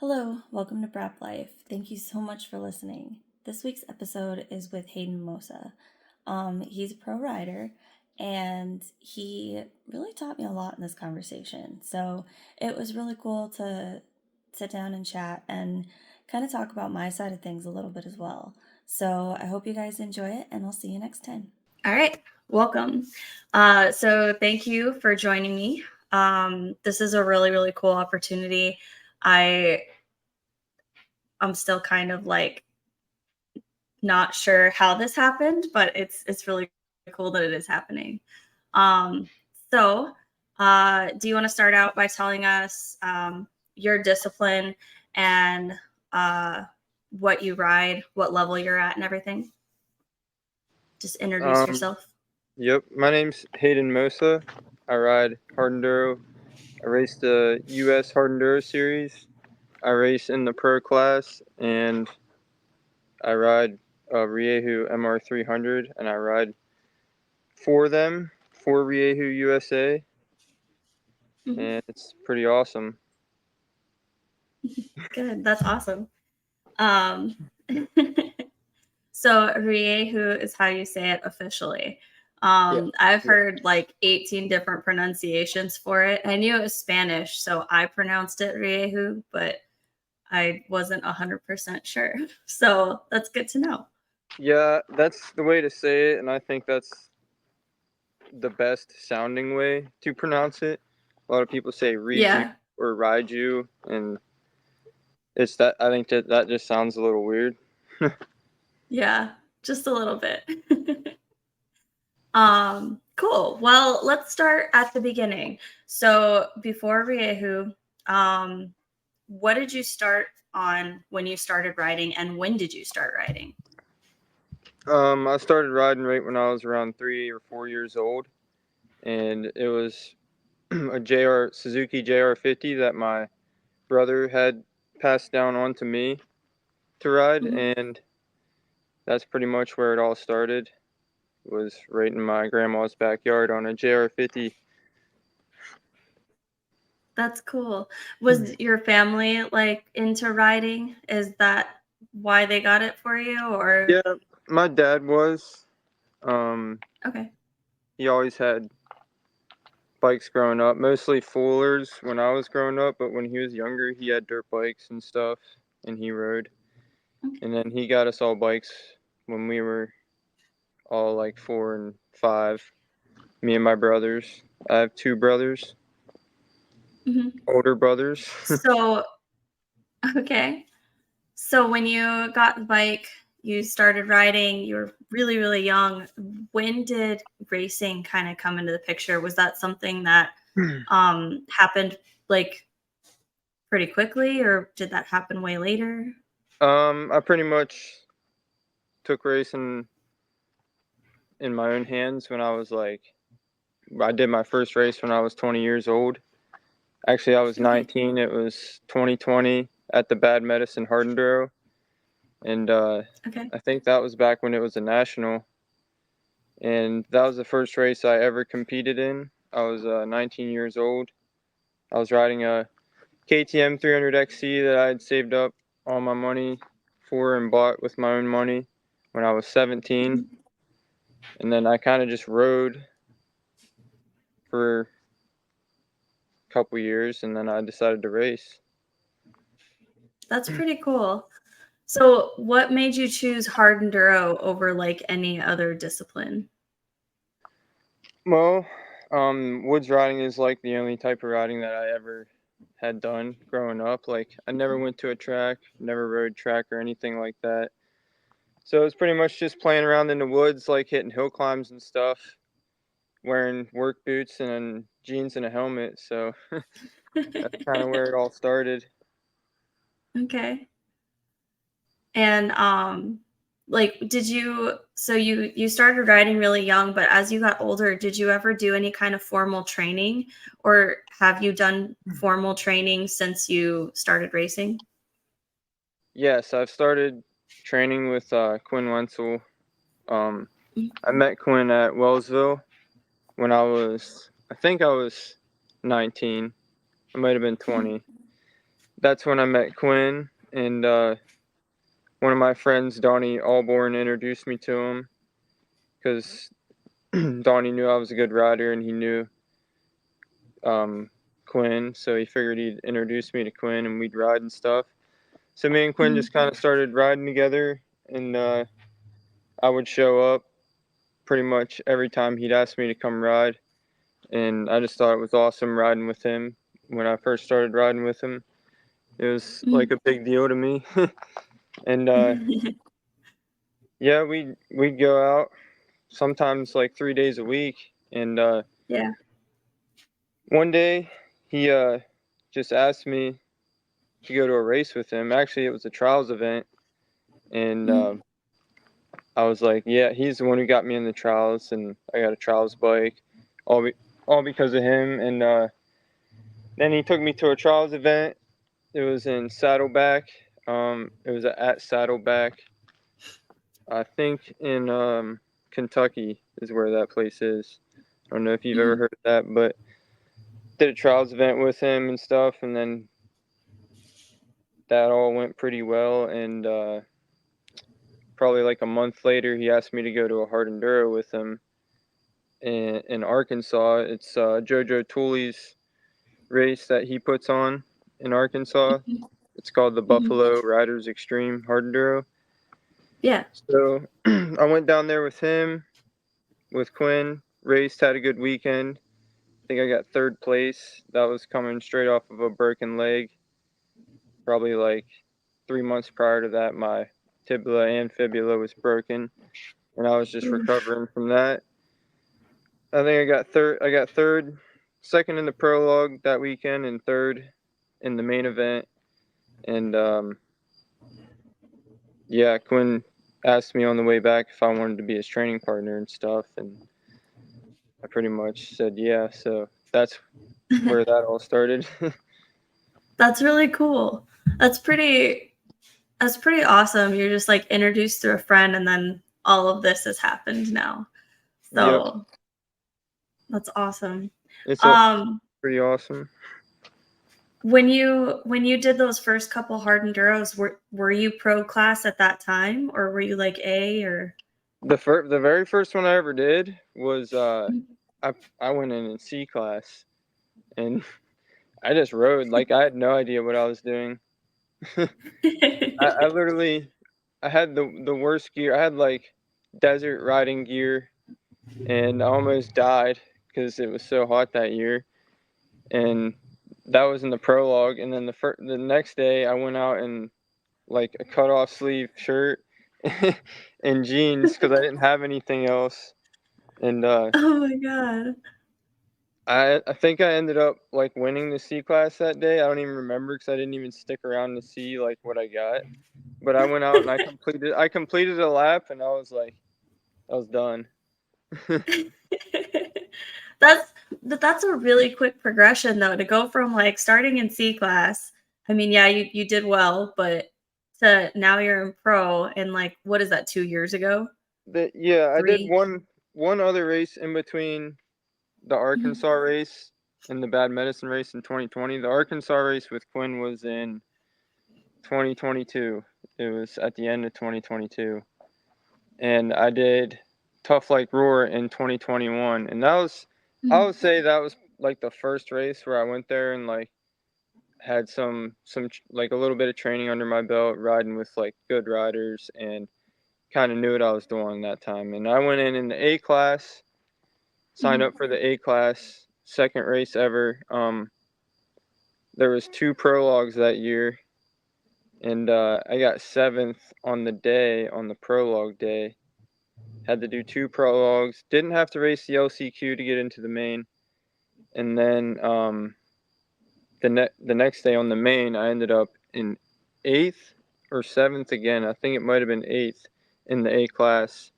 Hello, welcome to Brap Life. Thank you so much for listening. This week's episode is with Hayden Mosa. He's a pro rider, and he really taught me a lot in this conversation. So it was really cool to sit down and chat and kind of talk about my side of things a little bit as well. So I hope you guys enjoy it, and I'll see you next time. All right, welcome. So thank you for joining me. This is a really, really cool opportunity. I'm still kind of like not sure how this happened, but it's really cool that it is happening. Um, so, do you want to start out by telling us your discipline and what you ride, what level you're at, and everything? Just introduce Um, yourself. yep, my name's Hayden Mosa. I ride hard enduro. I race the U.S. Hard Enduro Series. I race in the pro class, and I ride Riehu MR300, and I ride for them for Riehu USA, Mhm. and it's pretty awesome. Good, that's awesome. Um, So Riehu is how you say it officially. Yeah. I've Yeah. heard like 18 different pronunciations for it. I knew it was Spanish, so I pronounced it Riehu, but I wasn't 100% sure. So that's good to know. Yeah, that's the way to say it, and I think that's the best sounding way to pronounce it. A lot of people say Riju Yeah, or Raiju, and it's that I think that just sounds a little weird. yeah, just a little bit. Cool. Well, let's start at the beginning. So before Riehu, what did you start on when you started riding, and when did you start riding? I started riding right when I was around 3 or 4 years old, and it was a JR Suzuki JR50 that my brother had passed down on to me to ride, Mhm. and that's pretty much where it all started. Was right in my grandma's backyard on a JR50. That's cool. Was your family like into riding? Is that why they got it for you or Yeah, my dad was. Um, okay. he always had bikes growing up, mostly Fullers when I was growing up, but when he was younger, he had dirt bikes and stuff, and he rode. Okay. And then he got us all bikes when we were all like 4 and 5. Me and my brothers. I have two brothers, Mhm. older brothers. So, okay. So when you got the bike, you started riding, you were really, really young. When did racing kind of come into the picture? Was that something that happened like pretty quickly or did that happen way later? I pretty much took racing in my own hands when I was like, I did my first race when I was 20 years old. Actually, I was Okay. 19. It was 2020 at the Bad Medicine Hard Enduro, and Okay. I think that was back when it was a national, and that was the first race I ever competed in. I was 19 years old. I was riding a KTM 300XC that I had saved up all my money for and bought with my own money when I was 17. Mhm. And then I kind of just rode for a couple years, and then I decided to race. That's pretty cool. So, what made you choose hard enduro over like any other discipline? Well, woods riding is like the only type of riding that I ever had done growing up. Like, I never went to a track, never rode track or anything like that. So it's pretty much just playing around in the woods, like hitting hill climbs and stuff, wearing work boots and jeans and a helmet. So that's kind of where it all started. Okay. And like did you so you started riding really young, but as you got older, did you ever do any kind of formal training or have you done formal training since you started racing? Yes, I've started training with Quinn Wenzel. Um, Mhm. I met Quinn at Wellsville when I think I was 19. I might have been Mhm. 20. that's when I met Quinn, and one of my friends, Donnie Allborn, introduced me to him because Donnie knew I was a good rider and he knew Quinn, so he figured he'd introduce me to Quinn and we'd ride and stuff. So me and Quinn Mhm. just kind of started riding together, and I would show up pretty much every time he'd ask me to come ride, and I just thought it was awesome riding with him. When I first started riding with him, it was like Mhm. a big deal to me, and yeah, we'd go out sometimes like 3 days a week, and Yeah. one day he just asked me to go to a race with him. Actually, it was a trials event, and Mhm. I was like, yeah, he's the one who got me in the trials, and I got a trials bike, all all because of him. And then he took me to a trials event. It was in Saddleback. It was at Saddleback. I think in Kentucky is where that place is. I don't know if you've ever Mhm. heard of that, but did a trials event with him and stuff, and then that all went pretty well. And probably like a month later, he asked me to go to a hard enduro with him in Arkansas. It's JoJo Tooley's race that he puts on in Arkansas. Mhm. It's called the Mhm. Buffalo Riders Extreme Hard Enduro. Yeah. So I went down there with him, with Quinn, raced, had a good weekend. I think I got third place. That was coming straight off of a broken leg. Probably like 3 months prior to that, my tibia and fibula was broken, and I was just Oof. recovering from that. I think I got third. I got third, second in the prologue that weekend, and third in the main event. And yeah, Quinn asked me on the way back if I wanted to be his training partner and stuff, and I pretty much said yeah. So that's where that all started. That's really cool. That's pretty that's pretty awesome. You're just like introduced through a friend and then all of this has happened now. Yep, So that's awesome. it's a Um, pretty awesome. when you did those first couple hard enduros, were you pro class at that time or were you like A or The very first one I ever did was I went in C class, and I just rode like I had no idea what I was doing. I literally I had the worst gear. I had like desert riding gear, and I almost died because it was so hot that year. And that was in the prologue. And then the next day, I went out in like a cut off sleeve shirt and jeans because I didn't have anything else. And Oh my god. I think I ended up like winning the C class that day. I don't even remember because I didn't even stick around to see like what I got. But I went out and I completed a lap, and I was done. That's that's a really quick progression though to go from like starting in C class. I mean, yeah, you did well, but to now you're in pro and like what is that 2 years ago? Yeah, I did 3? one other race in between the Mhm. Arkansas race and the Bad Medicine race in 2020. The Arkansas race with Quinn was in 2022. It was at the end of 2022, and I did Tough Like Roar in 2021, and I Mhm. would say that was like the first race where I went there and like had like a little bit of training under my belt, riding with like good riders, and kind of knew what I was doing that time. And I went in the A class, signed Mhm. up for the A class, second race ever. There was two prologues that year, and I got seventh on the day, on the prologue day. Had to do two prologues. Didn't have to race the LCQ to get into the main. And then the next day on the main, I ended up in eighth or seventh again. I think it might have been eighth in the A class.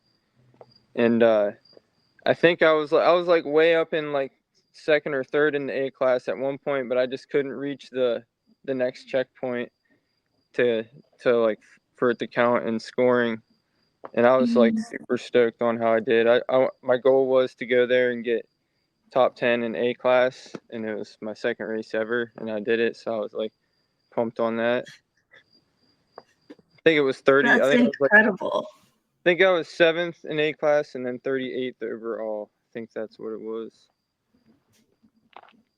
And I think I was like way up in like second or third in the A class at one point, but I just couldn't reach the next checkpoint to like for it to count in scoring. And I was like Mhm. super stoked on how I did. My goal was to go there and get top 10 in A class, and it was my second race ever, and I did it. So I was like pumped on that. I think it was 30. That's incredible. I think I was 7th in A class and then 38th overall. I think that's what it was.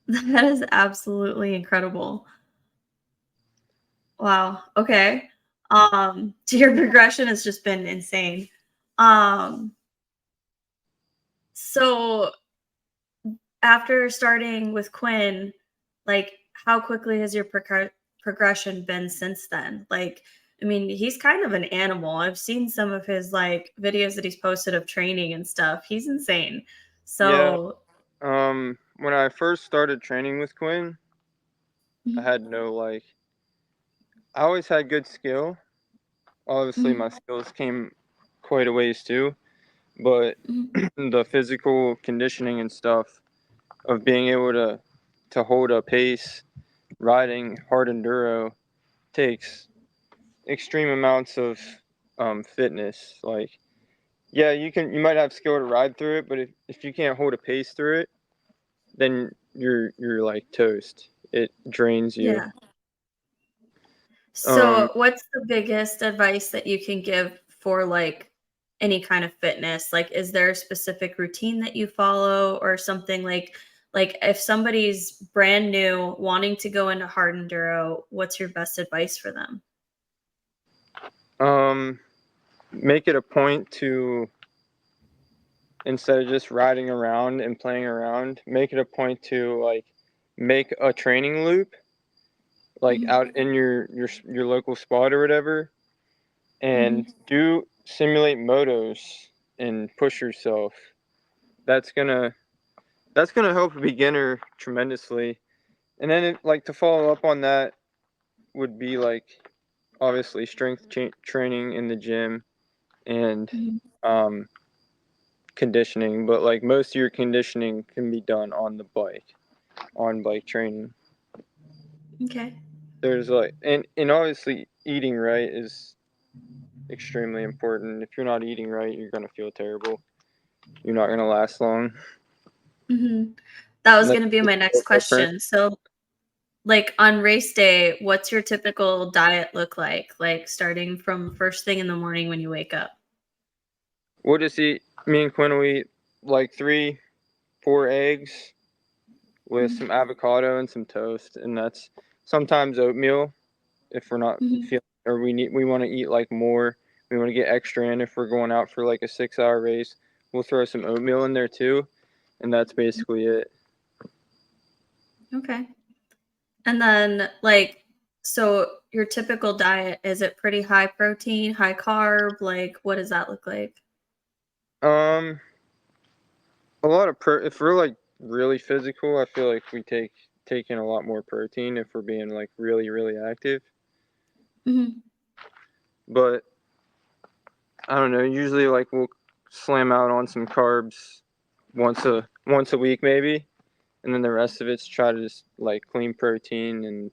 That is absolutely incredible. Wow. Okay. So your progression has just been insane. Um, so after starting with Quinn, like how quickly has your progression been since then? Like, I mean, he's kind of an animal. I've seen some of his like videos that he's posted of training and stuff. He's insane. Yeah. So, When I first started training with Quinn, I mhm, had no like. I always had good skill. Obviously, mhm, my skills came quite a ways too, but mhm, the physical conditioning and stuff of being able to hold a pace, riding hard enduro takes extreme amounts of fitness. Like, yeah, you might have skill to ride through it, but if you can't hold a pace through it, then you're like toast. It drains you. yeah. Um, So, what's the biggest advice that you can give for like any kind of fitness? Like, is there a specific routine that you follow or something like if somebody's brand new wanting to go into hard enduro, what's your best advice for them? um, make it a point to, instead of just riding around and playing around, make it a point to like make a training loop like Mhm, out in your local spot or whatever, and mhm, do simulate motos and push yourself. That's gonna that's gonna help a beginner tremendously. And then like to follow up on that would be like obviously strength training in the gym and mhm. um, conditioning, but like most of your conditioning can be done on the bike, on bike training. Okay. There's like and obviously eating right is extremely important. If you're not eating right, you're gonna feel terrible. You're not gonna last long. Mhm. That was Unless gonna be you're my next a person. question. So, like, on race day, what's your typical diet look like? Like, starting from first thing in the morning when you wake up? We'll just eat. Me and Quinn will eat like 4 eggs with Mhm, some avocado and some toast, and that's sometimes oatmeal if we're not mhm, feeling, or we want to eat like more. We want to get extra in if we're going out for like a 6 hour race. We'll throw some oatmeal in there too, and that's mhm. basically it. Okay. And then, like, so your typical diet, is it pretty high protein, high carb? Like, what does that look like? Um, a lot of if we're like really physical, I feel like we take in a lot more protein if we're being like really active. Mhm, But I don't know. Usually, like we'll slam out on some carbs once a week maybe, and then the rest of it's try to just like clean protein and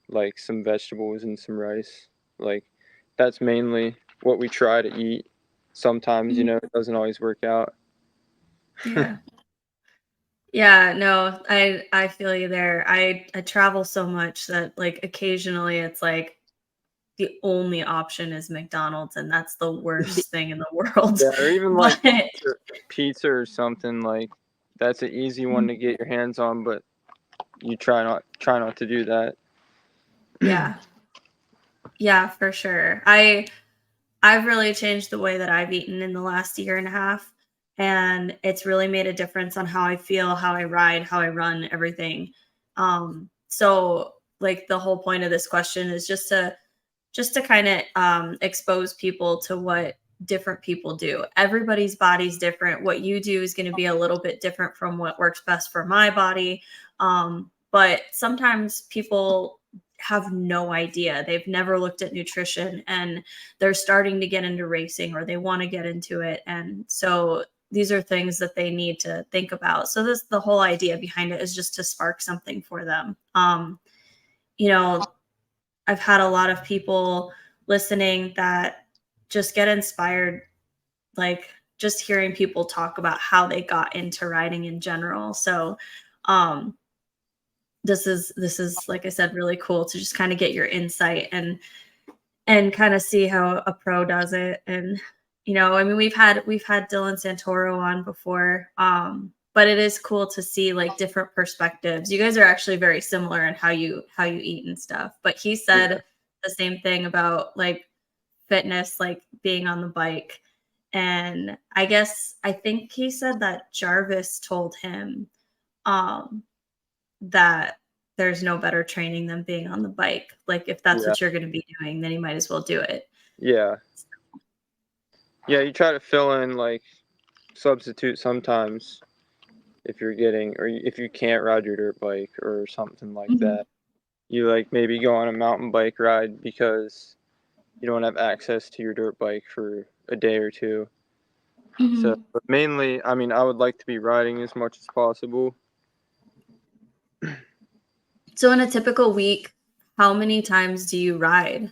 like some vegetables and some rice. Like that's mainly what we try to eat. Sometimes, mhm. it doesn't always work out. Yeah. Yeah, no, I feel you there. I travel so much that, like, occasionally it's like the only option is McDonald's, and that's the worst thing in the world. Yeah, or even But like pizza or something like that's an easy one to get your hands on, but you try not to do that. yeah. Yeah, for sure. I've really changed the way that I've eaten in the last year and a half, and it's really made a difference on how I feel, how I ride, how I run, everything. So like the whole point of this question is just to kind of expose people to what different people do. Everybody's body's different. What you do is going to be a little bit different from what works best for my body. But sometimes people have no idea. They've never looked at nutrition and they're starting to get into racing or they want to get into it. And so these are things that they need to think about. So this the whole idea behind it is just to spark something for them. You know, I've had a lot of people listening that just get inspired, like just hearing people talk about how they got into riding in general. So, um, this is like I said, really cool to just kind of get your insight and kind of see how a pro does it. And I mean, we've had Dylan Santoro on before, but it is cool to see like different perspectives. You guys are actually very similar in how you eat and stuff. But he Yeah. said the same thing about like fitness, like being on the bike. And I think he said that Jarvis told him um that there's no better training than being on the bike. Like if that's Yeah. what you're going to be doing, then you might as well do it. Yeah. Yeah, you try to fill in like substitute sometimes if you're getting or if you can't ride your dirt bike or something like Mhm. that. You like maybe go on a mountain bike ride because you don't have access to your dirt bike for a day or two. So, Mhm. but mainly, I mean, I would like to be riding as much as possible. So in a typical week, how many times do you ride?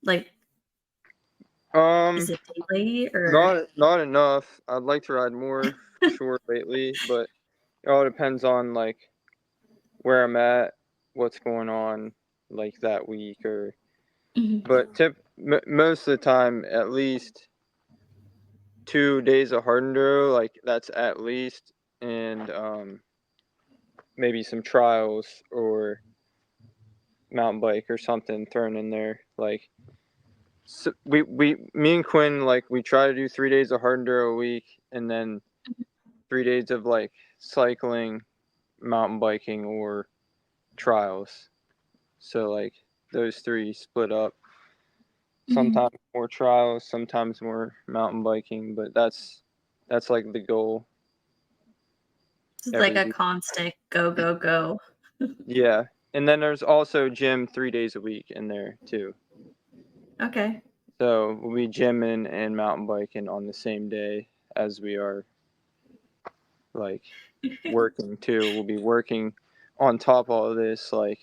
Like, is Um, it daily or? not enough. I'd like to ride more for sure lately, but it all depends on like where I'm at, what's going on like that week or Mhm. but most of the time at least 2 days of hard enduro, like that's at least, and maybe some trials or mountain bike or something thrown in there. Like so me and Quinn, like we try to do 3 days of hard enduro a week, and then 3 days of like cycling, mountain biking, or trials. So like those three split up. Mhm. Sometimes more trials, sometimes more mountain biking, but that's like the goal It's like every a week. constant go, go, go. Yeah. And then there's also gym 3 days a week in there too. Okay. So we'll be gymming and mountain biking on the same day as we are like working too. We'll be working on top of all of this. Like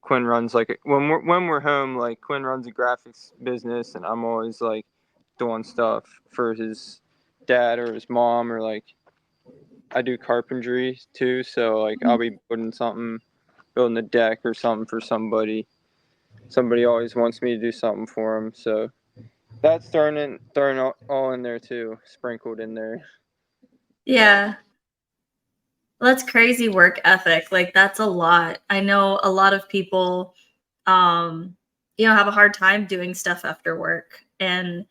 Quinn runs like when we're home, like Quinn runs a graphics business, and I'm always like doing stuff for his dad or his mom, or like I do carpentry too. So like I'll Mhm. be building a deck or something for somebody. Somebody always wants me to do something for them, so that's thrown all in there too, sprinkled in there. So Yeah. Well, that's crazy work ethic. Like that's a lot. I know a lot of people um have a hard time doing stuff after work. And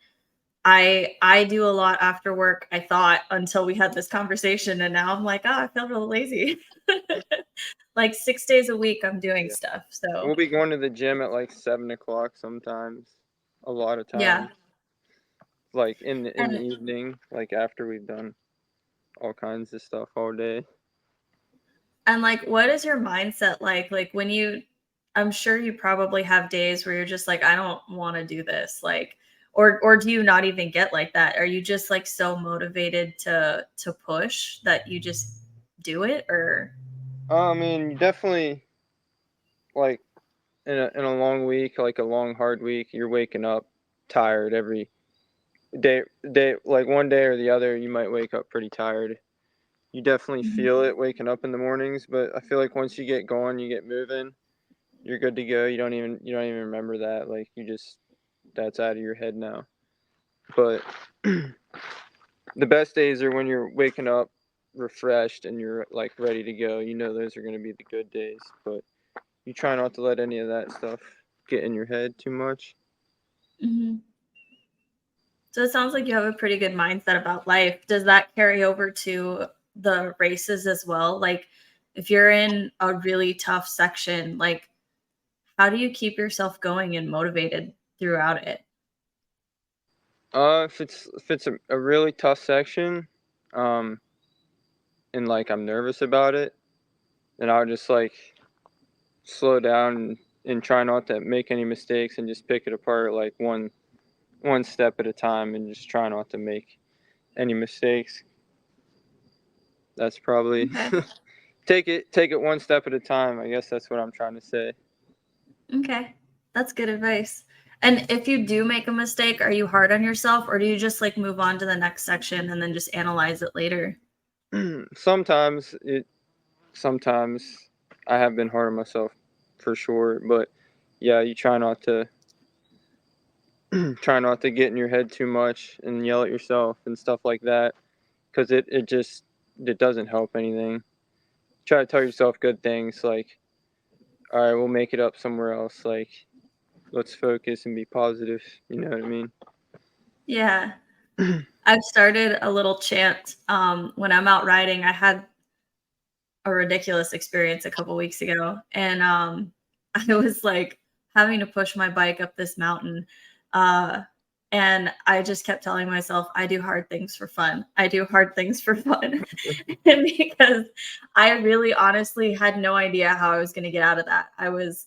I do a lot after work, I thought, until we had this conversation, and now I'm like, "Oh, I feel real lazy." Like 6 days a week I'm doing yeah, stuff. So, we'll be going to the gym at like 7 o'clock sometimes. A lot of yeah. times, like in the And evening, like after we've done all kinds of stuff all day. like what is your mindset like? Like when I'm sure you probably have days where you're just like, "I don't wanna do this." Like or do you not even get like that? Are you just like so motivated to push that you just do it or? I mean, definitely like in a long week, like a long hard week, you're waking up tired every day. Like one day or the other, you might wake up pretty tired. You definitely Mhm. feel it waking up in the mornings, but I feel like once you get going, you get moving, you're good to go. You don't even remember that. Like you just that's out of your head now. But the best days are when you're waking up refreshed and you're like ready to go. You know those are going to be the good days, but you try not to let any of that stuff get in your head too much. Mhm. So it sounds like you have a pretty good mindset about life. Does that carry over to the races as well? Like if you're in a really tough section, like how do you keep yourself going and motivated throughout it? If it's a really tough section, um, and like I'm nervous about it, then I'll just like slow down and try not to make any mistakes and just pick it apart like one step at a time and just try not to make any mistakes. That's probably Okay. take it one step at a time. I guess that's what I'm trying to say. Okay. That's good advice. And if you do make a mistake, are you hard on yourself or do you just like move on to the next section and then just analyze it later? sometimes it sometimes. I have been hard on myself for sure. But yeah, you try not to get in your head too much and yell at yourself and stuff like that, because it doesn't help anything. Try to tell yourself good things like, all right, we'll make it up somewhere else. Like, let's focus and be positive. You know what I mean? Yeah. I've started a little chant when I'm out riding. I had a ridiculous experience a couple weeks ago, and I was like having to push my bike up this mountain, uh, and I just kept telling myself, "I do hard things for fun. I do hard things for fun," and because I really, honestly had no idea how I was going to get out of that. I was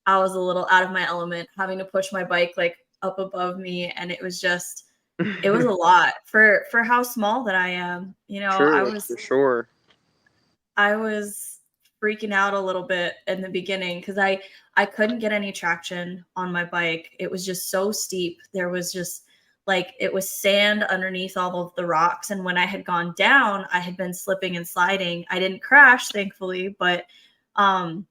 a little out of my element, having to push my bike like up above me, and it was a lot for how small that I am. True, for sure. I was freaking out a little bit in the beginning because I couldn't get any traction on my bike. It was just so steep. There was just like it was sand underneath all of the rocks. And when I had gone down, I had been slipping and sliding. I didn't crash, thankfully, um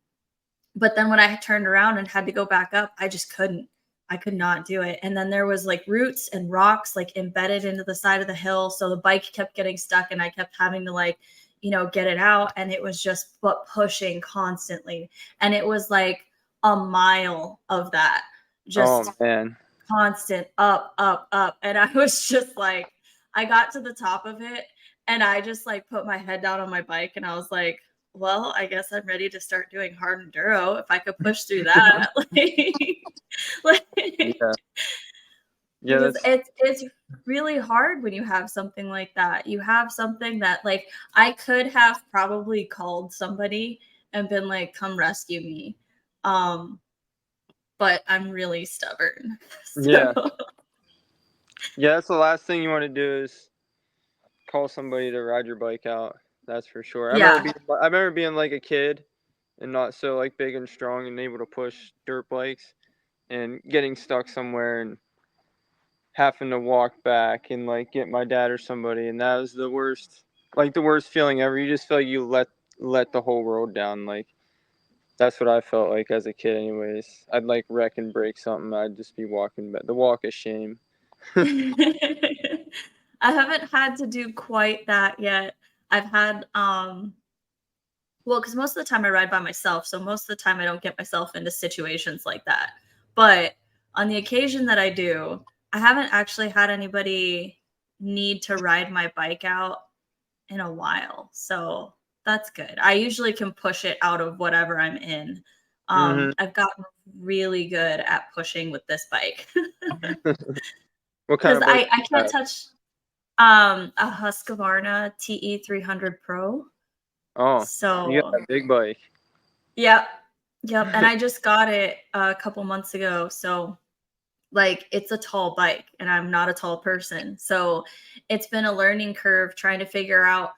but then when I had turned around and had to go back up, I just couldn't. I could not do it. And then there was like roots and rocks like embedded into the side of the hill. So the bike kept getting stuck and I kept having to like, get it out. And it was just but pushing constantly. And it was like a mile of that, Oh just man. constant up, up, up. And I was just like, I got to the top of it and I just like put my head down on my bike and I was like, well, I guess I'm ready to start doing hard enduro if I could push through that. Like, Yeah. Yeah, because that's it's really hard when you have something like that. You have something that like I could have probably called somebody and been like, come rescue me. Um, but I'm really stubborn. yeah. So Yeah, that's the last thing you want to do is call somebody to ride your bike out. That's for sure. yeah. I remember being like a kid and not so like big and strong and able to push dirt bikes and getting stuck somewhere and having to walk back and like get my dad or somebody, and that was the worst feeling ever. You just feel like you let the whole world down. Like, that's what I felt like as a kid anyways. I'd like wreck and break something. I'd just be walking back. The walk of shame. I haven't had to do quite that yet. I've had well, because most of the time I ride by myself, so most of the time I don't get myself into situations like that. But on the occasion that I do, I haven't actually had anybody need to ride my bike out in a while. So that's good. I usually can push it out of whatever I'm in. Hmm. I've gotten really good at pushing with this bike What kind because of bike I do you can't have? touch a Husqvarna TE 300 Pro. Oh, you got So that big bike. yep. Yep, and I just got it a couple months ago, so, like, it's a tall bike, and I'm not a tall person, so it's been a learning curve trying to figure out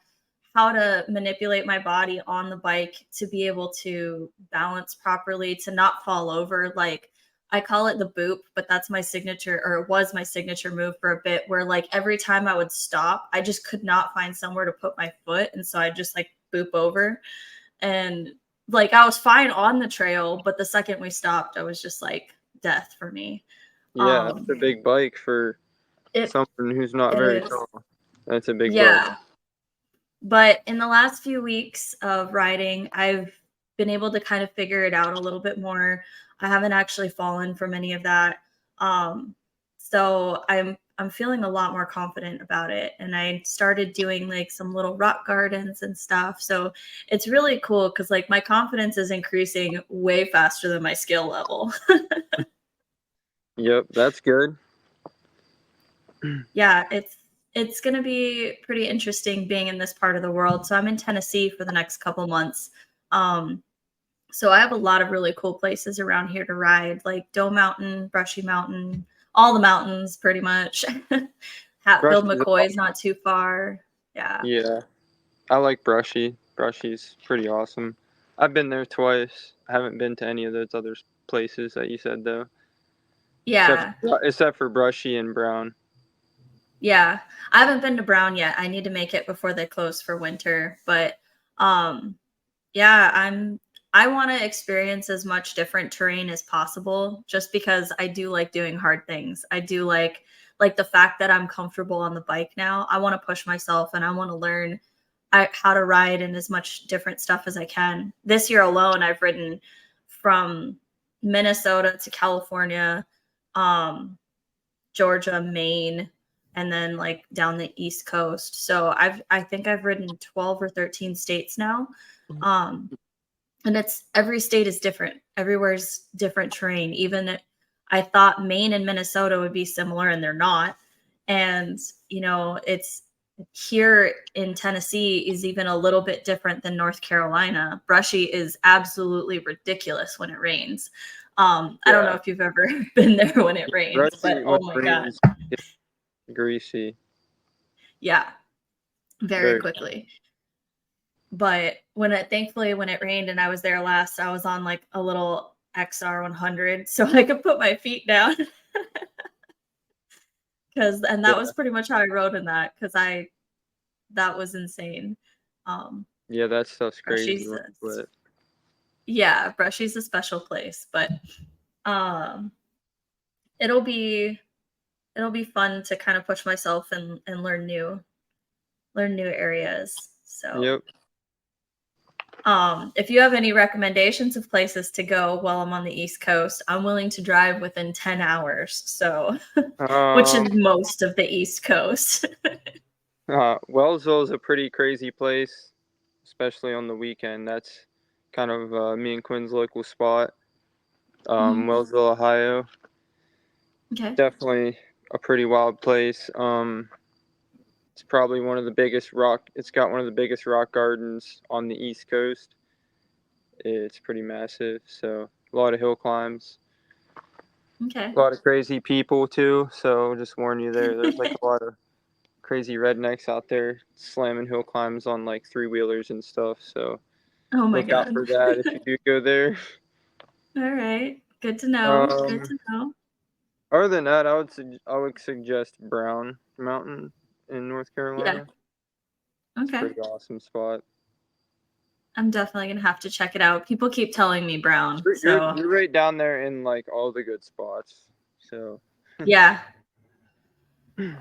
how to manipulate my body on the bike to be able to balance properly, to not fall over, like, I call it the boop, but that's my signature or it was my signature move for a bit where, like, every time I would stop, I just could not find somewhere to put my foot, and so I'd just, like, boop over. And like I was fine on the trail, but the second we stopped, I was just like death for me. Yeah, that's Um a big bike for it someone who's not it very is. tall. That's a big bike. Yeah. But in the last few weeks of riding, I've been able to kind of figure it out a little bit more. I haven't actually fallen from any of that. Um, so I'm feeling a lot more confident about it. And I started doing like some little rock gardens and stuff. So it's really cool because like my confidence is increasing way faster than my skill level. Yep, that's good. Yeah, it's gonna be pretty interesting being in this part of the world. So I'm in Tennessee for the next couple months. Um, So I have a lot of really cool places around here to ride, like Doe Mountain, Brushy Mountain, all the mountains pretty much. Hatfield Brushy's McCoy is awesome. not too far. Yeah. Yeah. I like Brushy. Brushy's pretty awesome. I've been there twice. I haven't been to any of those other places that you said though, Yeah. except for Brushy and Brown. Yeah. I haven't been to Brown yet. I need to make it before they close for winter, but um yeah, I want to experience as much different terrain as possible just because I do like doing hard things. I do like the fact that I'm comfortable on the bike now. I want to push myself and I want to learn how to ride in as much different stuff as I can. This year alone, I've ridden from Minnesota to California, um, Georgia, Maine, and then like down the East Coast. So I think I've ridden 12 or 13 states now. Um, and it's every state is different. Everywhere's different terrain. Even I thought Maine and Minnesota would be similar and they're not. And it's here in Tennessee is even a little bit different than North Carolina. Brushy is absolutely ridiculous when it rains. I don't know Yeah. if you've ever been there when it rains, but Brushy when oh it my God. rains, it's greasy. Yeah, very Very. quickly. But thankfully when it rained and I was there last, I was on like a little XR 100 so I could put my feet down. And that Yeah. was pretty much how I rode in that that was insane. Um Yeah, that stuff's crazy Brushy's when a, it's wet. yeah, Brushy's a special place, but um it'll be it'll be fun to kind of push myself and learn new areas. So Yep. if you have any recommendations of places to go while I'm on the East Coast, I'm willing to drive within 10 hours. So, which is Um, most of the East Coast. Wellsville is a pretty crazy place, especially on the weekend. That's kind of me and Quinn's local spot. Mhm. Wellsville, Ohio, Okay. definitely a pretty wild place. It's probably one of the biggest rock. It's got one of the biggest rock gardens on the East Coast. It's pretty massive, so a lot of hill climbs, Okay. a lot of crazy people too. So just warn you there. There's like a lot of crazy rednecks out there slamming hill climbs on like three wheelers and stuff. So Oh my look out God. for that if you do go there. All right. Good to know. Good Um, to know. Other than that, I would suggest Brown Mountain in North Yeah. Carolina. It's a Okay. pretty awesome spot. I'm definitely going to have to check it out. People keep telling me Brown. So, You're right down there in like all the good spots. So yeah.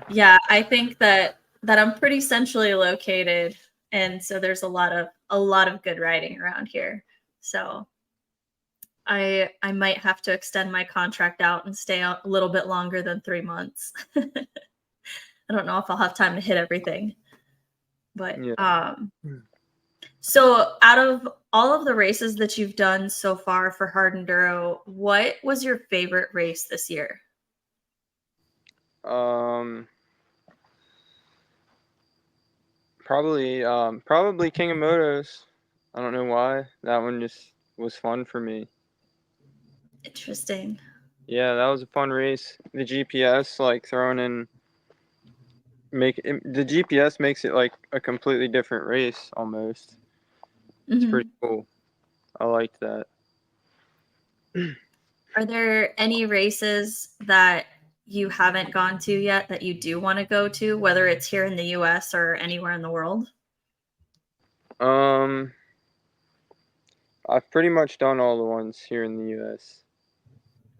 Yeah, I think that I'm pretty centrally located, and so there's a lot of good riding around here. So I might have to extend my contract out and stay out a little bit longer than 3 months. I don't know if I'll have time to hit everything, but yeah. so out of all of the races that you've done so far for hard enduro, what was your favorite race this year? Um, probably King of Motos. I don't know why. That one just was fun for me. Interesting. Yeah, that was a fun race. The GPS like throwing in the GPS makes it like a completely different race almost. It's pretty Mhm. cool. I liked that. Are there any races that you haven't gone to yet that you do want to go to, whether it's here in the US or anywhere in the world? Um, I've pretty much done all the ones here in the U.S.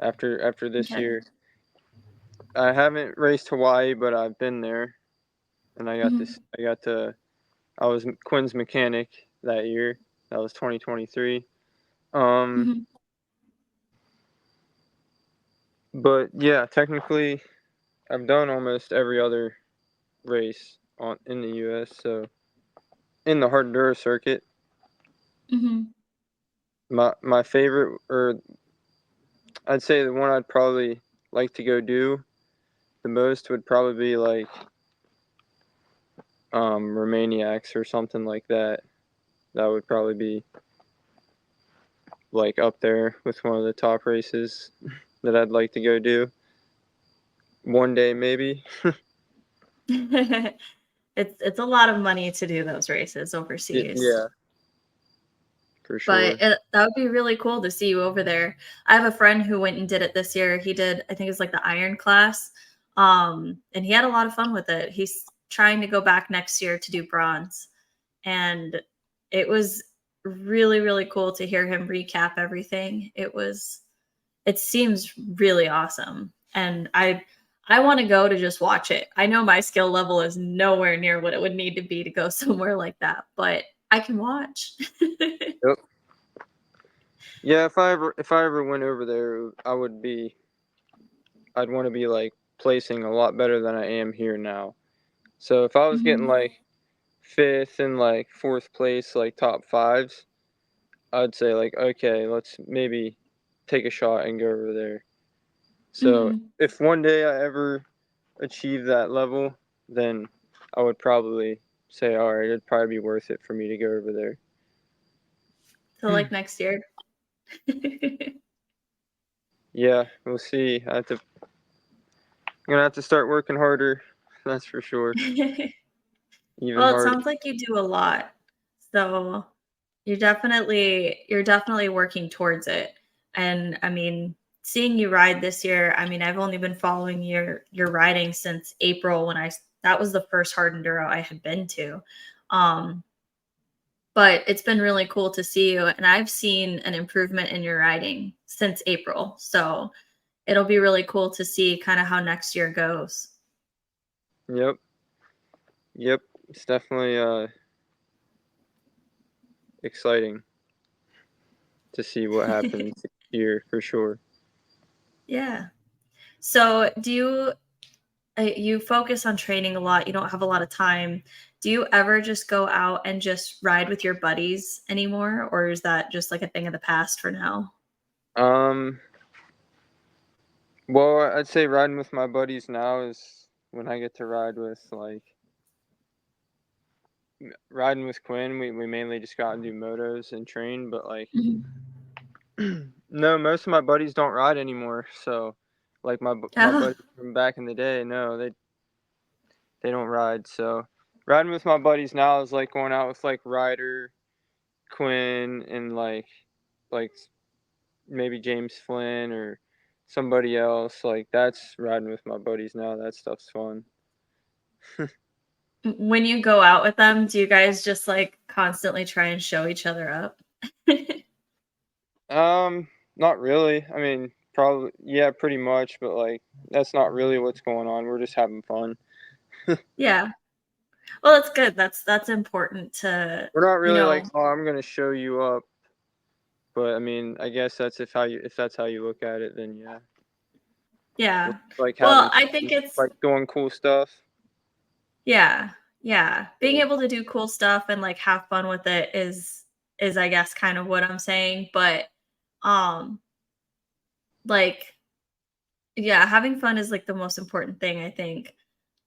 After this Okay. year. I haven't raced Hawaii, but I've been there, and I got Mhm. this. I got to. I was Quinn's mechanic that year. That was 2023. Um, Mhm. but yeah, technically, I've done almost every other race on in the U.S. So in the hard enduro circuit, Mhm. my favorite, or I'd say the one I'd probably like to go do the most would probably be like Romaniacs or something like that. That would probably be like up there with one of the top races that I'd like to go do one day maybe. It's a lot of money to do those races overseas. Yeah, for But sure. that would be really cool to see you over there. I have a friend who went and did it this year. He did, I think it's like the iron class. And he had a lot of fun with it. He's trying to go back next year to do bronze. And it was really, really cool to hear him recap everything. It seems really awesome. And I want to go to just watch it. I know my skill level is nowhere near what it would need to be to go somewhere like that, but I can watch. Yep. Yeah, if I ever went over there, I'd want to be like placing a lot better than I am here now. So if I was getting Mhm. like fifth and like fourth place, like top fives, I'd say like, okay, let's maybe take a shot and go over there. So Mhm. if one day I ever achieve that level, then I would probably say, all right, it'd probably be worth it for me to go over there. So like next year. Yeah, we'll see. I'm gonna have to start working harder. That's for sure. Even Well, it harder. sounds like you do a lot. So you're definitely working towards it. And I mean, seeing you ride this year, I mean, I've only been following your riding since April when that was the first hard enduro I had been to. Um, but it's been really cool to see you, and I've seen an improvement in your riding since April. So it'll be really cool to see kind of how next year goes. Yep, yep. It's definitely exciting to see what happens here for sure. Yeah. So you focus on training a lot, you don't have a lot of time. Do you ever just go out and just ride with your buddies anymore, or is that just like a thing of the past for now? Um, well, I'd say riding with my buddies now is when I get to ride with like riding with Quinn. We mainly just got and do motos and train, but like Mhm. no, most of my buddies don't ride anymore. So like my Oh, buddies from back in the day, no, they don't ride. So riding with my buddies now is like going out with like Ryder, Quinn, and like maybe James Flynn or somebody else. Like that's riding with my buddies now. That stuff's fun. when you go out with them, do you guys just like constantly try and show each other up? Not really. I mean, probably yeah, pretty much, but like that's not really what's going on. We're just having fun. Yeah. Well, that's good. That's important to, We're not you really like, know, oh, I'm gonna show you up. But I mean, I guess that's if that's how you look at it, then yeah, we're yeah. like Well, having I think it's like doing cool stuff. yeah. Yeah. Being able to do cool stuff and like have fun with it is I guess kind of what I'm saying, but um like yeah, having fun is like the most important thing, I think.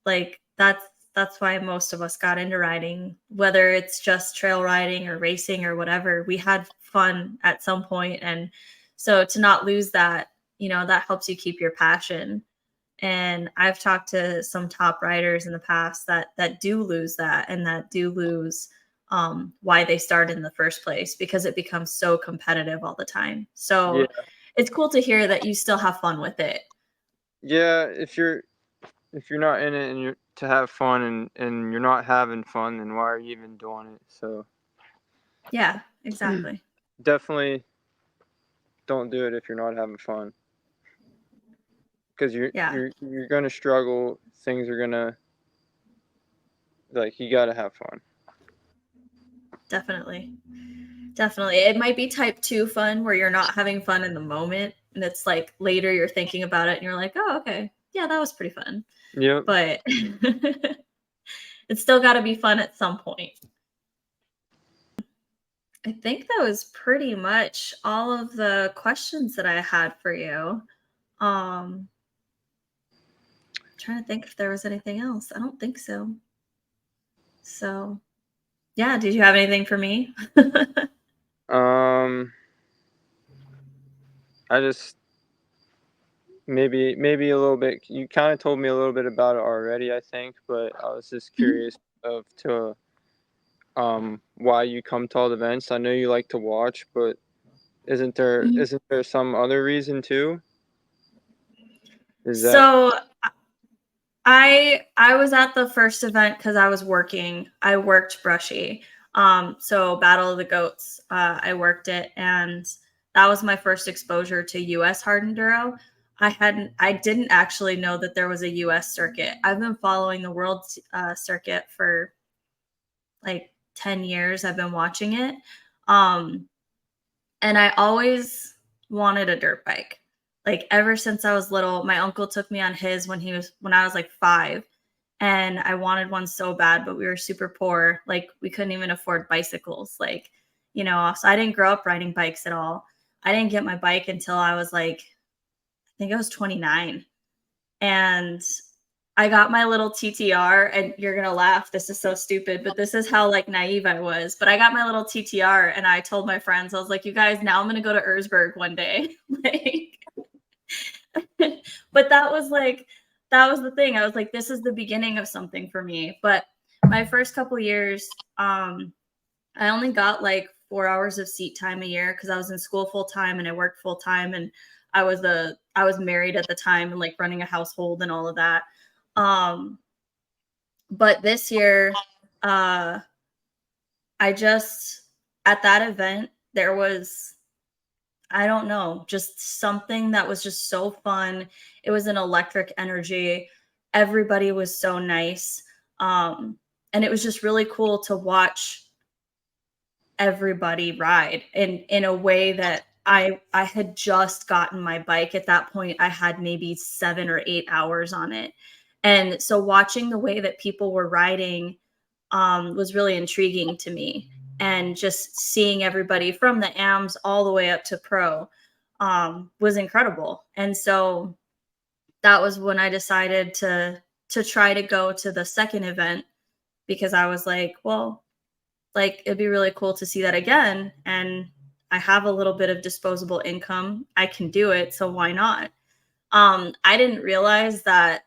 Like that's why most of us got into riding, whether it's just trail riding or racing or whatever. We had fun at some point, and so to not lose that, that helps you keep your passion. And I've talked to some top riders in the past that do lose that and that do lose why they started in the first place because it becomes so competitive all the time. Yeah, So it's cool to hear that you still have fun with it. yeah. If you're not in it and you're to have fun and you're not having fun, then why are you even doing it? So Yeah, exactly. definitely don't do it if you're not having fun, because Yeah, you're gonna struggle. Things are gonna like you gotta have fun. definitely. Definitely. It might be type 2 fun where you're not having fun in the moment and it's like later you're thinking about it and you're like, "Oh, okay. Yeah, that was pretty fun." Yep. But it's still got to be fun at some point. I think that was pretty much all of the questions that I had for you. Um Trying to think if there was anything else. I don't think so. So, yeah, did you have anything for me? Um, I just maybe a little bit. You kind of told me a little bit about it already, I think, but I was just Mhm. curious of to why you come to all the events. I know you like to watch, but Mhm. isn't there some other reason too? Is that So I was at the first event because I was working. I worked Brushy. So Battle of the Goats, I worked it, and that was my first exposure to US hard enduro. I didn't actually know that there was a US circuit. I've been following the world circuit for like 10 years. I've been watching it. Um, and I always wanted a dirt bike. Like ever since I was little, my uncle took me on his when I was like 5, and I wanted one so bad, but we were super poor. Like we couldn't even afford bicycles. Like, so I didn't grow up riding bikes at all. I didn't get my bike until I was like, I think I was 29. And I got my little TTR, and you're going to laugh. This is so stupid, but this is how like naive I was. But I got my little TTR, and I told my friends, I was like, you guys, now I'm going to go to Erzberg one day. Like, but that was the thing. I was like, this is the beginning of something for me. But my first couple years, I only got like 4 hours of seat time a year because I was in school full time and I worked full time, and I was married at the time and like running a household and all of that. Um, but this year, uh, I just at that event there was, I don't know, just something that was just so fun. It was an electric energy. Everybody was so nice. And it was just really cool to watch everybody ride in a way that I had just gotten my bike. At that point, I had maybe 7 or 8 hours on it. And so watching the way that people were riding was really intriguing to me. And just seeing everybody from the AMs all the way up to pro was incredible. And so that was when I decided to try to go to the second event, because I was like, well, like it'd be really cool to see that again. And I have a little bit of disposable income. I can do it. So why not? I didn't realize that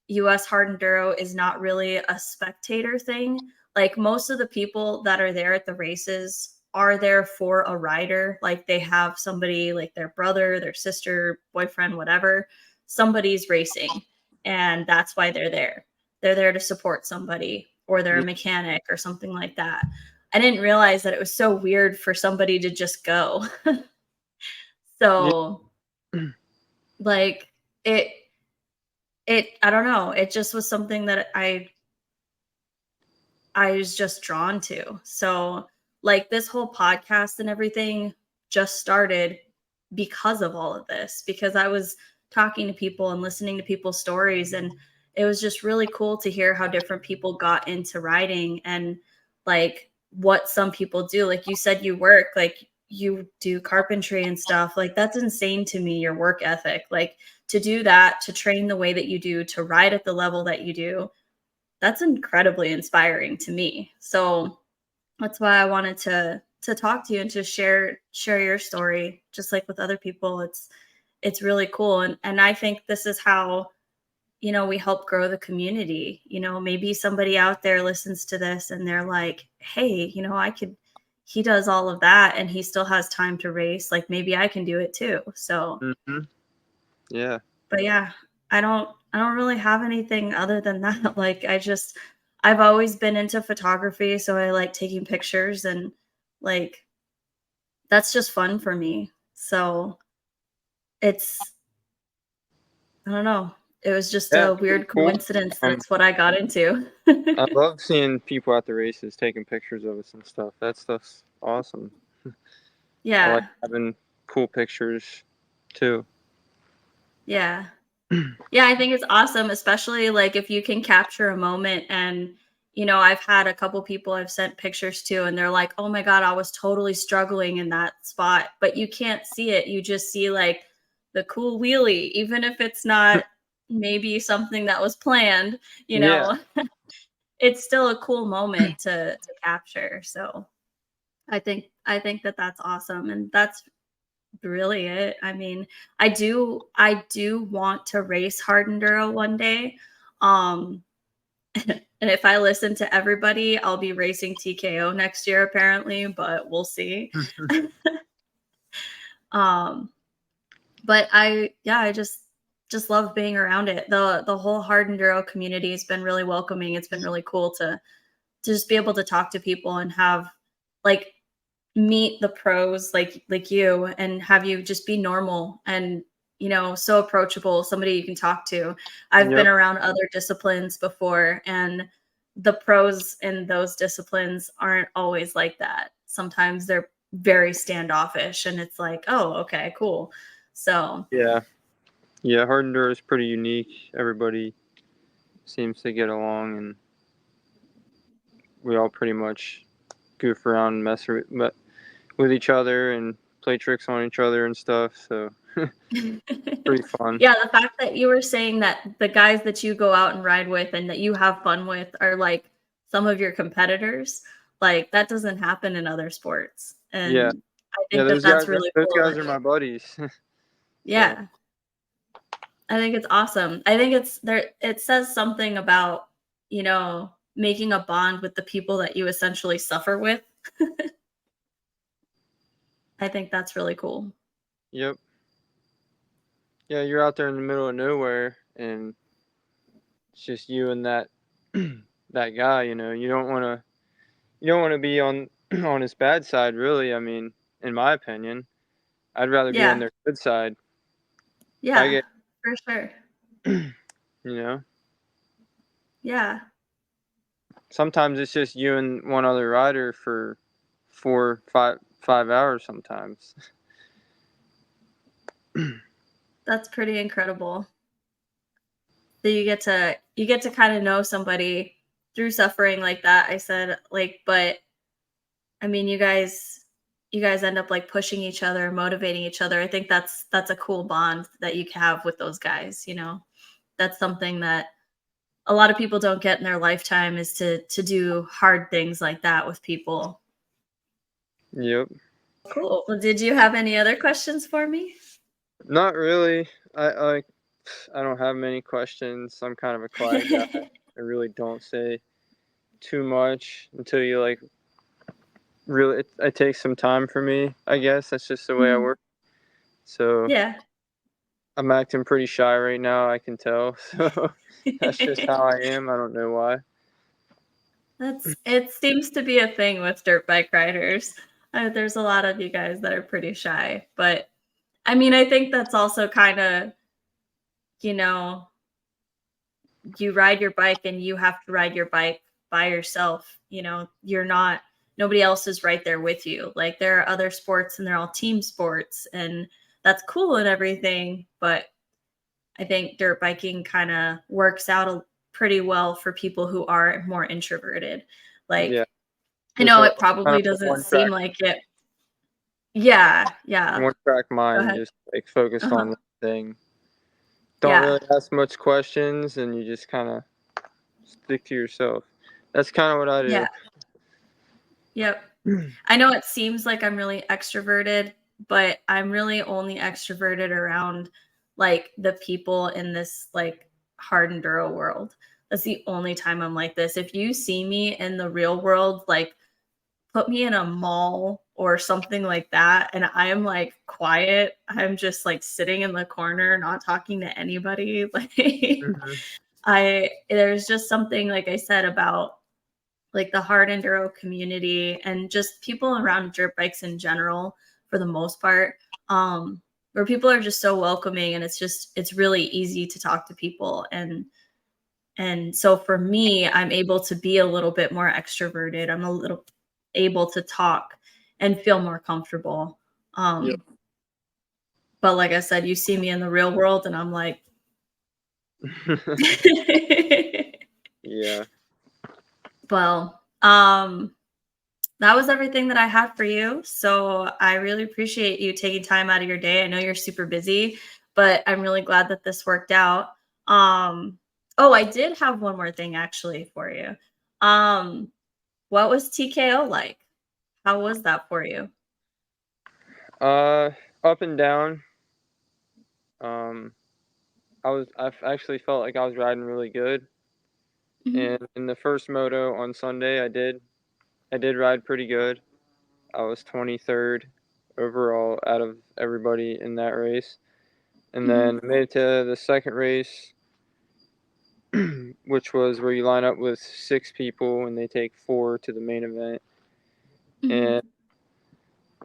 US hard enduro is not really a spectator thing. Like most of the people that are there at the races are there for a rider. Like they have somebody, like their brother, their sister, boyfriend, whatever. Somebody's racing, and that's why they're there. They're there to support somebody, or they're a Yeah. mechanic or something like that. I didn't realize that it was so weird for somebody to just go. Yeah. So like it I don't know, it just was something that I was just drawn to. So, like, this whole podcast and everything just started because of all of this, because I was talking to people and listening to people's stories. And it was just really cool to hear how different people got into writing, and like what some people do. Like, you said you work, like, you do carpentry and stuff. Like, that's insane to me, your work ethic. Like, to do that, to train the way that you do, to ride at the level that you do, that's incredibly inspiring to me. So that's why I wanted to talk to you and to share your story, just like with other people. It's really cool. And I think this is how, we help grow the community. Maybe somebody out there listens to this and they're like, hey, he does all of that and he still has time to race. Like maybe I can do it too. So, Hmm. Yeah. but yeah, I don't really have anything other than that. Like I've always been into photography, so I like taking pictures, and like that's just fun for me. So it's, I don't know. It was just Yeah. a It's pretty weird cool. coincidence that Um, it's what I got into. I love seeing people at the races taking pictures of us and stuff. That stuff's awesome. I like Yeah. having cool pictures too. Yeah. Yeah, I think it's awesome, especially like if you can capture a moment. And, I've had a couple people I've sent pictures to, and they're like, oh my God, I was totally struggling in that spot. But you can't see it. You just see like the cool wheelie, even if it's not maybe something that was planned, you Yeah. know, it's still a cool moment to capture. So I think that that's awesome. And that's really it. I mean, I do want to race hard enduro one day. Um and if I listen to everybody, I'll be racing TKO next year apparently, but we'll see. um but I just love being around it. The whole hard enduro community has been really welcoming. It's been really cool to just be able to talk to people and have like meet the pros like you and have you just be normal and so approachable, somebody you can talk to. I've been Yep. around other disciplines before, and the pros in those disciplines aren't always like that. Sometimes they're very standoffish and it's like, oh, okay, cool. So Yeah. Yeah. Hard enduro is pretty unique. Everybody seems to get along, and we all pretty much goof around and with each other and play tricks on each other and stuff. So pretty fun. yeah, the fact that you were saying that the guys that you go out and ride with and that you have fun with are like some of your competitors, like that doesn't happen in other sports. Yeah. And I Yeah. think that that's really Those cool. guys are my buddies. So Yeah, I think it's awesome. I think it's there. It says something about, making a bond with the people that you essentially suffer with. I think that's really cool. yep. Yeah, you're out there in the middle of nowhere, and it's just you and that that guy. You don't want to be on on his bad side, really. I mean, in my opinion, I'd rather be on Yeah, their good side. If I yeah, get, for sure. you know, Yeah. sometimes it's just you and one other rider for 5 hours. Sometimes. That's pretty incredible. So you get to kind of know somebody through suffering like that. I said like, but I mean, you guys end up like pushing each other, motivating each other. I think that's a cool bond that you can have with those guys. That's something that a lot of people don't get in their lifetime, is to do hard things like that with people. Yep. Cool. Well, did you have any other questions for me? Not really. I don't have many questions. I'm kind of a quiet guy. I really don't say too much until you like really. It takes some time for me. I guess that's just the way I Mhm. work. So Yeah. I'm acting pretty shy right now. I can tell. So that's just how I am. I don't know why. It seems to be a thing with dirt bike riders. There's a lot of you guys that are pretty shy, but I mean, I think that's also kind of, you know, you ride your bike and you have to ride your bike by yourself. You're not, nobody else is right there with you. Like there are other sports and they're all team sports, and that's cool and everything. But I think dirt biking kind of works out pretty well for people who are more introverted. Yeah, Like, I just know a it kind probably of a doesn't seem like it. Yeah, yeah. one track Go mind, ahead. just like focused Uh-huh. on one thing. Don't Yeah. really ask much questions, and you just kind of stick to yourself. That's kind of what I Yeah. do. Yep. I know it seems like I'm really extroverted, but I'm really only extroverted around like the people in this like hard enduro world. That's the only time I'm like this. If you see me in the real world, like put me in a mall or something like that, and I am like quiet. I'm just like sitting in the corner, not talking to anybody. Like Hmm. there's just something, like I said, about like the hard enduro community and just people around dirt bikes in general, for the most part, where people are just so welcoming, and it's really easy to talk to people. And so for me, I'm able to be a little bit more extroverted. I'm a little able to talk and feel more comfortable. Yep. But like I said, you see me in the real world and I'm like Yeah. well, that was everything that I had for you. So I really appreciate you taking time out of your day. I know you're super busy, but I'm really glad that this worked out. Um, oh, I did have one more thing actually for you. Um, what was TKO like? How was that for you? Uh, Up and down. Um, I actually felt like I was riding really good, Mhm, and in the first moto on Sunday, I did ride pretty good. I was 23rd overall out of everybody in that race, and mhm, then made it to the second race. which was where you line up with 6 people and they take 4 to the main event. Mm-hmm. And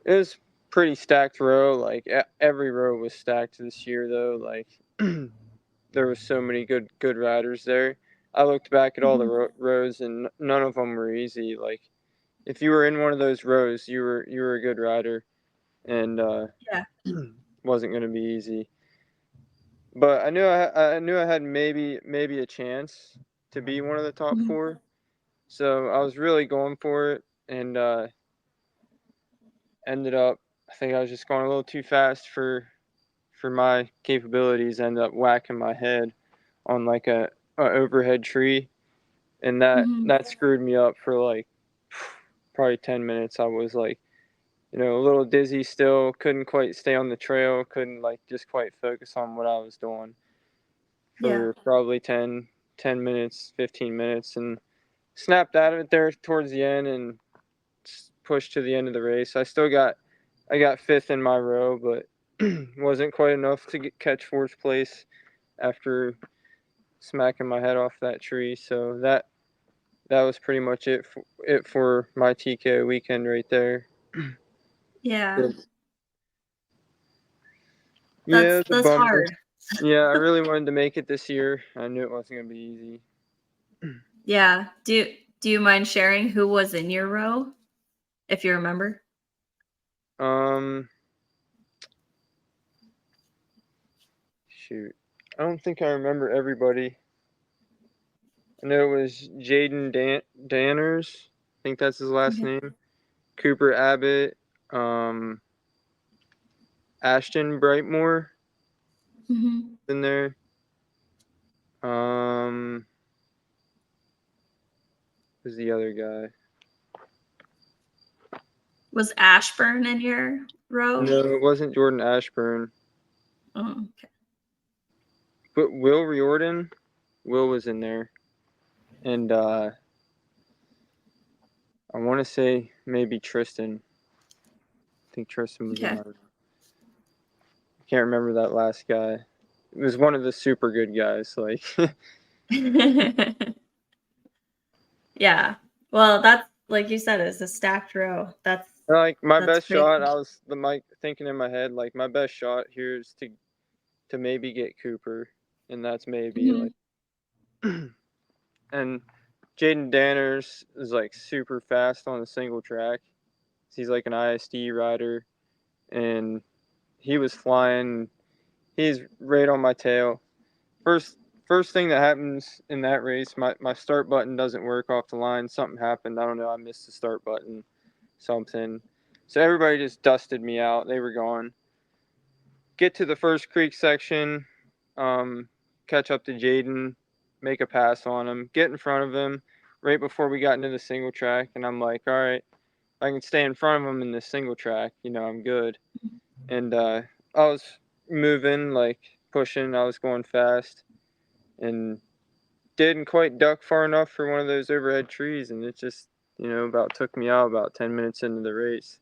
it was pretty stacked row. Like every row was stacked this year, though. Like there was so many good riders there. I looked back at all the Mm-hmm. rows, and none of them were easy. Like if you were in one of those rows, you were a good rider, and Yeah. wasn't going to be easy. But I knew I had maybe a chance to be one of the top Mm-hmm. 4. So I was really going for it, and ended up. I think I was just going a little too fast for my capabilities. Ended up whacking my head on like a overhead tree, and that Mm-hmm. that screwed me up for like probably 10 minutes. I was like, a little dizzy still. Couldn't quite stay on the trail. Couldn't like just quite focus on what I was doing Yeah. for probably 10 minutes, 15 minutes, and snapped out of it there towards the end and pushed to the end of the race. I got fifth in my row, but wasn't quite enough to catch fourth place after smacking my head off that tree. So that was pretty much it for my TKO weekend right there. Yeah. Good. Yeah, That's it was a that's bummer. hard. Yeah, I really wanted to make it this year. I knew it wasn't gonna be easy. Yeah. Do you mind sharing who was in your row, if you remember? Um, Shoot, I don't think I remember everybody. I know it was Jaden Danners. I think that's his last Okay. name. Cooper Abbott. Um, Ashton Brightmore Mm-hmm. in there. Um, who's the other guy? Was Ashburn in your row? No, it wasn't Jordan Ashburn, Oh, okay. but Will Riordan. Will was in there, and I want to say maybe Tristan. I think Tristan was in Okay. my. Can't remember that last guy. It was one of the super good guys. Like, Yeah. Well, that's like you said, it's a stacked row. like my That's best pretty shot. cool. I was the mic thinking in my head like my best shot here is to maybe get Cooper, and that's maybe like. Mhm. And Jaden Danners is like super fast on the single track. He's like an ISD rider, and he was flying. He's right on my tail. First first thing that happens in that race, my start button doesn't work off the line. Something happened. I don't know. I missed the start button. Something. So everybody just dusted me out. They were gone. Get to the first creek section, um, catch up to Jaden, make a pass on him, get in front of him right before we got into the single track, and I'm like, all right, I can stay in front of him in this single track, I'm good. And I was moving, like pushing, I was going fast, and didn't quite duck far enough for one of those overhead trees, and it just, about took me out about 10 minutes into the race.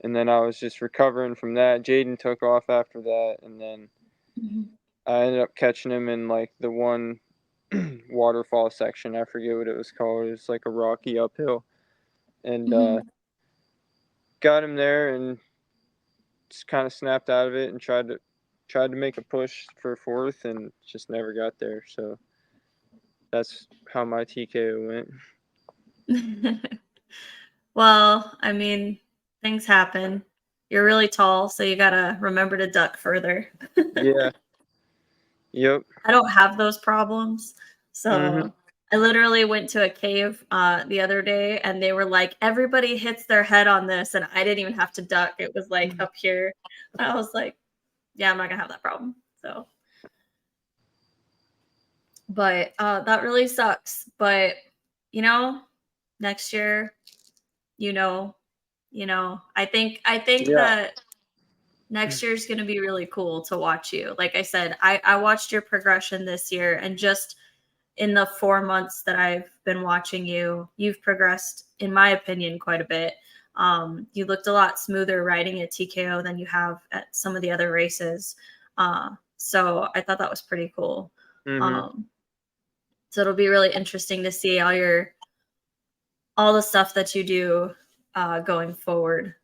And then I was just recovering from that. Jaden took off after that, and then Mhm. I ended up catching him in like the one waterfall section. I forget what it was called. It was like a rocky uphill, and Mhm. got him there and just kind of snapped out of it and tried to make a push for fourth and just never got there. So that's how my TKO went. Well, I mean, things happen. You're really tall, so you gotta remember to duck further. Yeah. Yep. I don't have those problems. Mhm. So I literally went to a cave the other day and they were like, everybody hits their head on this. And I didn't even have to duck. It was like up here. I was like, yeah, I'm not gonna have that problem. So, but that really sucks. But you know, next year, you know, I think Yeah. that next year is going to be really cool to watch you. Like I said, I watched your progression this year, and just in the 4 months that I've been watching you, you've progressed, in my opinion, quite a bit. You looked a lot smoother riding at TKO than you have at some of the other races. So I thought that was pretty cool. Mhm. Um, So it'll be really interesting to see all the stuff that you do going forward.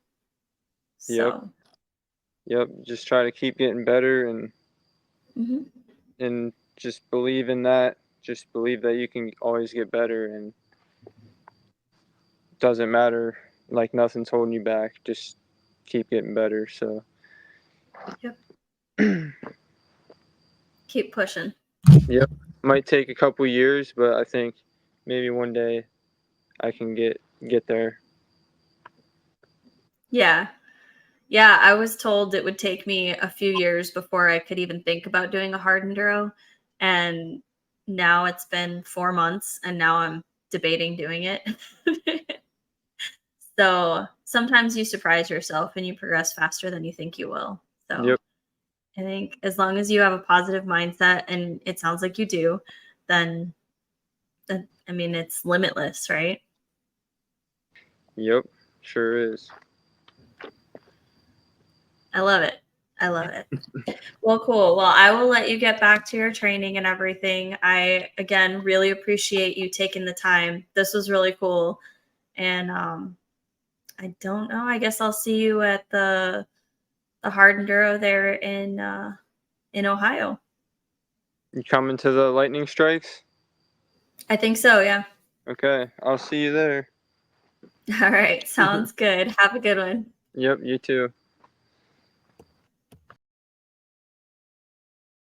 Yep. So, Yep. Just try to keep getting better mhm. and just believe in that. Just believe that you can always get better, and doesn't matter, like nothing's holding you back. Just keep getting better. So Yep. Keep pushing. yep. Might take a couple years, but I think maybe one day I can get there. Yeah. Yeah, I was told it would take me a few years before I could even think about doing a hard enduro. And now it's been 4 months and now I'm debating doing it. So sometimes you surprise yourself and you progress faster than you think you will. So Yep. I think as long as you have a positive mindset, and it sounds like you do, then, I mean, it's limitless, right? Yep. Sure is. I love it. I love it. Well, cool. Well, I will let you get back to your training and everything. I, again, really appreciate you taking the time. This was really cool. And I don't know. I guess I'll see you at the hard enduro there in Ohio. You coming to the lightning strikes? I think so. Yeah. Okay. I'll see you there. All right. Sounds good. Have a good one. Yep. You too.